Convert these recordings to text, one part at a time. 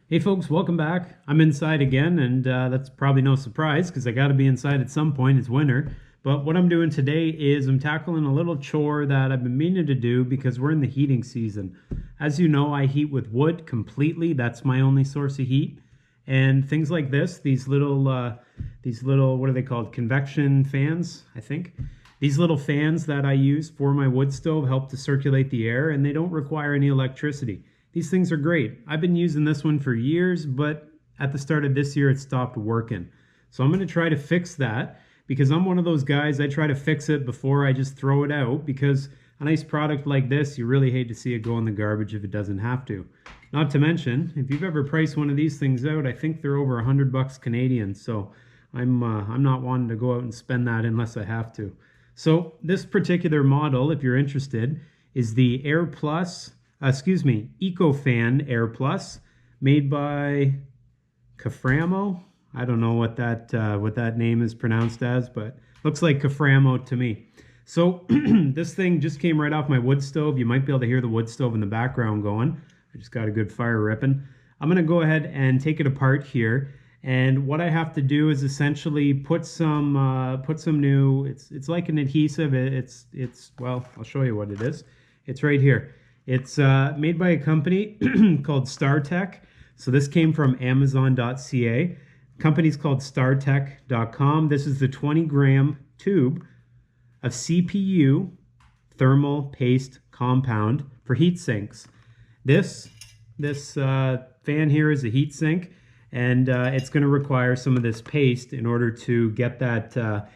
Hey folks, welcome back. I'm inside again, and that's probably no surprise because I got to be inside at some point. It's winter. But what I'm doing today is I'm tackling a little chore that I've been meaning to do because we're in the heating season. As you know, I heat with wood completely. That's my only source of heat. And things like this, these little, what are they called? Convection fans, I think. These little fans that I use for my wood stove help to circulate the air, and they don't require any electricity. These things are great. I've been using this one for years, but at the start of this year, it stopped working. So I'm going to try to fix that because I'm one of those guys, I try to fix it before I just throw it out because a nice product like this, you really hate to see it go in the garbage if it doesn't have to. Not to mention, if you've ever priced one of these things out, I think they're over $100 Canadian. So I'm not wanting to go out and spend that unless I have to. So this particular model, if you're interested, is the AirPlus, EcoFan AirPlus, made by Caframo. I don't know what that name is pronounced as, but looks like Caframo to me. So this thing just came right off my wood stove. You might be able to hear the wood stove in the background going. I just got a good fire ripping. I'm going to go ahead and take it apart here. And what I have to do is essentially put some new. It's like an adhesive. Well, I'll show you what it is. It's right here. It's made by a company called StarTech. So this came from Amazon.ca. Company's called StarTech.com. This is the 20-gram tube of CPU thermal paste compound for heat sinks. This fan here is a heat sink, and it's going to require some of this paste in order to get that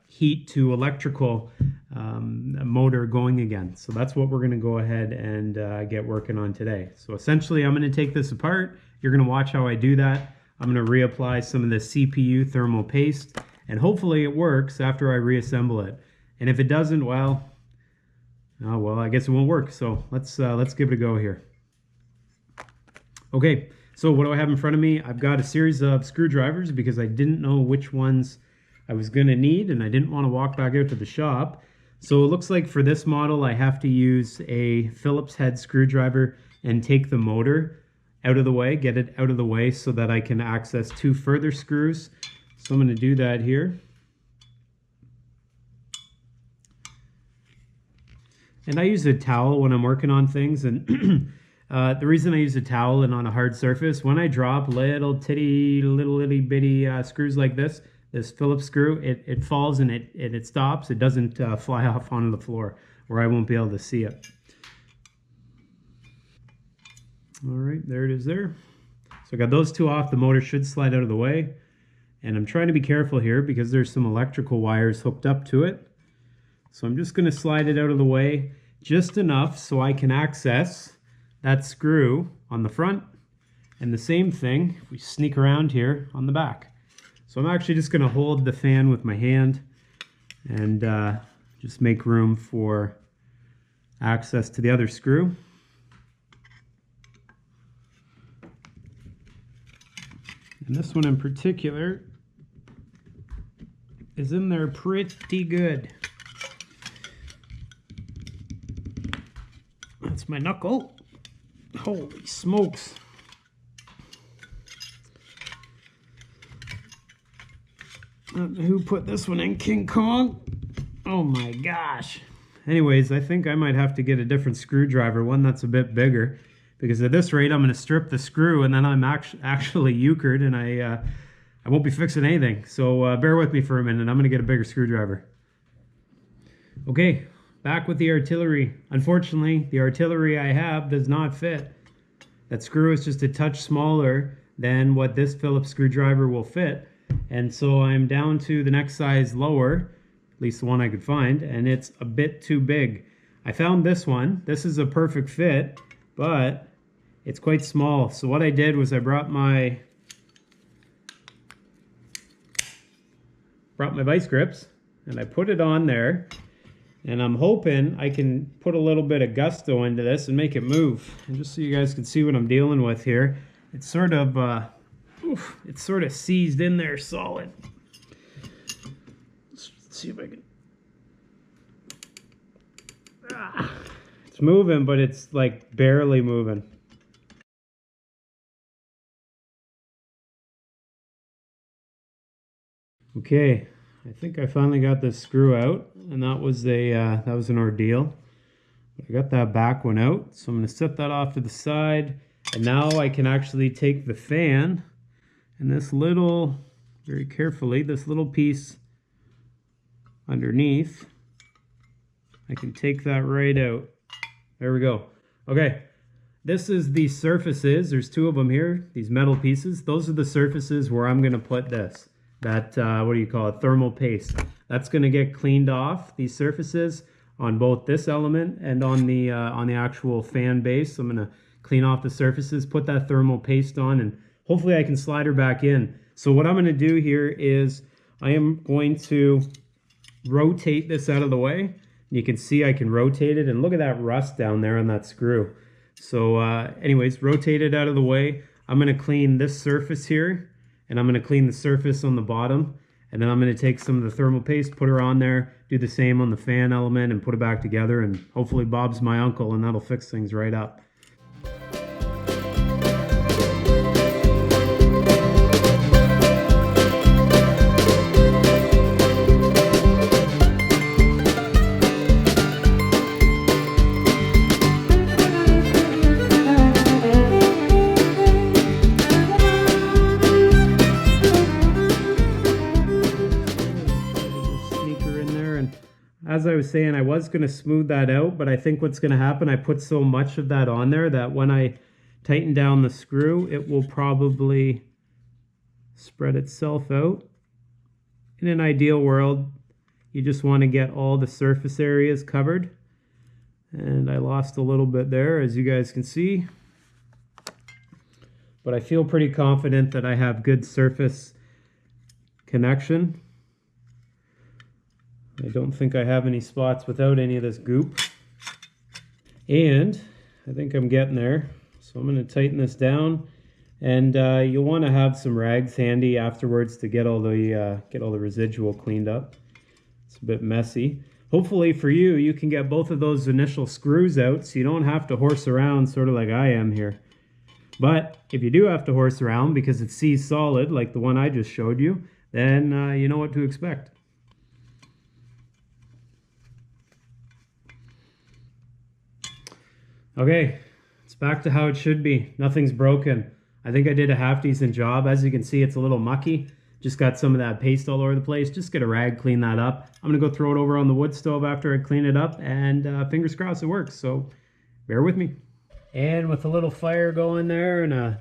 heat to electrical motor going again. So that's what we're going to go ahead and get working on today. So essentially, I'm going to take this apart. You're going to watch how I do that. I'm going to reapply some of the CPU thermal paste, and hopefully it works after I reassemble it. And if it doesn't, well, I guess it won't work. So let's give it a go here. Okay, so what do I have in front of me? I've got a series of screwdrivers because I didn't know which ones I was going to need, and I didn't want to walk back out to the shop. So it looks like for this model, I have to use a Phillips head screwdriver and take the motor out of the way, get it out of the way so that I can access two further screws. So I'm going to do that here. And I use a towel when I'm working on things, and the reason I use a towel and on a hard surface, when I drop little itty bitty screws like this Phillips screw, it falls and it stops. It doesn't fly off onto the floor where I won't be able to see it. All right, there it is there. So I got those two off. The motor should slide out of the way. And I'm trying to be careful here because there's some electrical wires hooked up to it. So I'm just going to slide it out of the way just enough so I can access that screw on the front. And the same thing, if we sneak around here, on the back. So I'm actually just going to hold the fan with my hand and just make room for access to the other screw. And this one in particular is in there pretty good. That's my knuckle. Holy smokes. Who put this one in? King Kong? Oh my gosh. Anyways, I think I might have to get a different screwdriver, one that's a bit bigger, because at this rate I'm going to strip the screw and then I'm actually euchred and I won't be fixing anything. So bear with me for a minute. I'm going to get a bigger screwdriver. Okay, back with the artillery. Unfortunately, the artillery I have does not fit. That screw is just a touch smaller than what this Phillips screwdriver will fit. And so I'm down to the next size lower, at least the one I could find, and it's a bit too big. I found this one. This is a perfect fit, but it's quite small. So what I did was I brought my vice grips and I put it on there, and I'm hoping I can put a little bit of gusto into this and make it move. And just so you guys can see what I'm dealing with here, it's sort of seized in there solid. Let's see if I can. It's moving, but it's like barely moving. Okay, I think I finally got this screw out, and that was an ordeal. I got that back one out, so I'm going to set that off to the side, and now I can actually take the fan and this little, very carefully, this little piece underneath, I can take that right out. There we go. Okay, this is the surfaces. There's two of them here, these metal pieces. Those are the surfaces where I'm going to put this. That, what do you call it, thermal paste. That's going to get cleaned off, these surfaces, on both this element and on the actual fan base. I'm going to clean off the surfaces, put that thermal paste on, and hopefully I can slide her back in. So what I'm going to do here is I am going to rotate this out of the way. You can see I can rotate it, and look at that rust down there on that screw. So anyways, rotate it out of the way. I'm going to clean this surface here, and I'm going to clean the surface on the bottom, and then I'm going to take some of the thermal paste, put her on there, do the same on the fan element, and put it back together, and hopefully Bob's my uncle, and that'll fix things right up. As I was saying, I was going to smooth that out, but I think what's going to happen, I put so much of that on there that when I tighten down the screw, it will probably spread itself out. In an ideal world, you just want to get all the surface areas covered. And I lost a little bit there, as you guys can see. But I feel pretty confident that I have good surface connection. I don't think I have any spots without any of this goop. And I think I'm getting there. So I'm going to tighten this down. And you'll want to have some rags handy afterwards to get all the residual cleaned up. It's a bit messy. Hopefully for you, you can get both of those initial screws out so you don't have to horse around sort of like I am here. But if you do have to horse around because it sees solid like the one I just showed you, then you know what to expect. Okay, it's back to how it should be. Nothing's broken. I think I did a half decent job. As you can see, it's a little mucky. Just got some of that paste all over the place. Just get a rag, clean that up. I'm gonna go throw it over on the wood stove after I clean it up, and fingers crossed it works, so bear with me. And with a little fire going there and a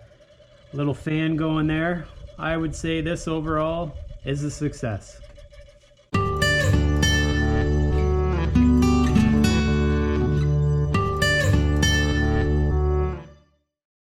little fan going there, I would say this overall is a success.